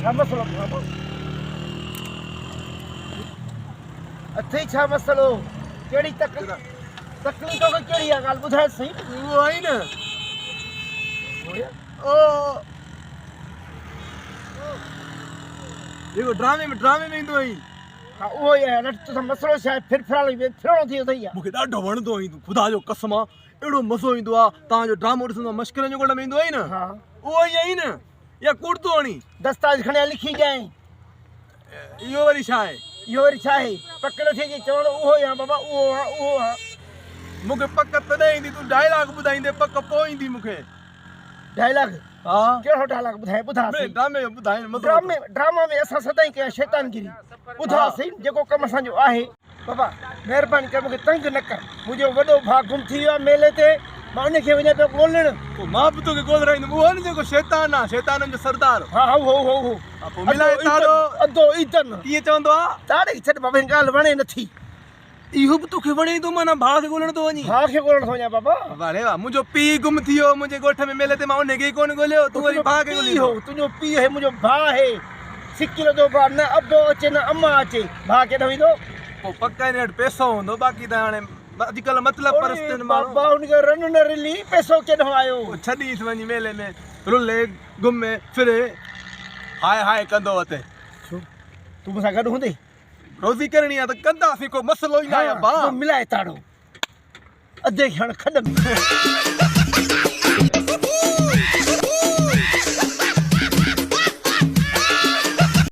छा मसलो बाबा अथई छा मसलो केड़ी तकलीफ तो केड़ी आ गाल बुधाए सही वो आई न ओ देखो ड्रामे में ईंदो आई हां ओ है न तो मसलो छा फिर फिरणो थी थई मूंखे ॾाढो वणंदो आई तूं ख़ुदा जो कसम आहे एॾो मज़ो ईंदो आहे तव्हांजो ड्रामो ॾिसंदो मश्करनि जो गोड़ में ईंदो आई न हां उहो ई आई न या कुर्तो हणी दस्तावेज खणे लिखी जाए इहो वरी छा आहे इहो वरी छा आहे पक नथी अचे चवण उहो ई आहे बाबा उहो आहे मूंखे पक तॾहिं ईंदी तूं डायलॉग ॿुधाईंदे पक पोइ ईंदी मूंखे डायलॉग हा कहिड़ो डायलॉग ॿुधा सही ड्रामे जो ॿुधाए ड्रामा में असां सदाईं कया शैतानगिरी ॿुधा सही जेको कमु असांजो आहे बाबा महिरबानी करे मूंखे तंग न कर मुंहिंजो वॾो भाउ गुम थी वियो आहे मेले ते मां उनखे वञा पियो ॻोल्हण पोइ मां बि तोखे ॻोल्हाईंदुमि उहो न जेको शैतान आहे शैताननि जो सरदार हा हो पोइ मिलाए तारो अधो ईतन कीअं चवंदो आहे तारे छॾ बाबा हिन ॻाल्हि वणे नथी इहो बि तोखे वणे थो माना भाउ खे ॻोल्हण थो वञी भाउ खे ॻोल्हण थो वञा बाबा वाह मुंहिंजो पीउ गुम थी वियो मुंहिंजे ॻोठ में मेले ते मां उनखे ई कोन ॻोल्हियो तूं वरी भाउ खे ॻोल्हियो तुंहिंजो पीउ आहे मुंहिंजो भाउ आहे सिकिल जो भाउ न अबो अचे न अम्मा अचे भाउ केॾो ईंदो पोइ पका हिन वटि पैसो हूंदो बाक़ी त हाणे अॼुकल्ह मतिलबु परस्तनि माण्हू बाबा उनखे रन न रिली पैसो केॾो आयो छॾीसि वञी मेले में रुले घुमे फिरे हाय कंदो अते तूं मूंसां गॾु हूंदे रोज़ी करणी आहे त कंदासीं को मसलो ई न आहे भाउ मिलाए ताड़ो अधे खण खॾ में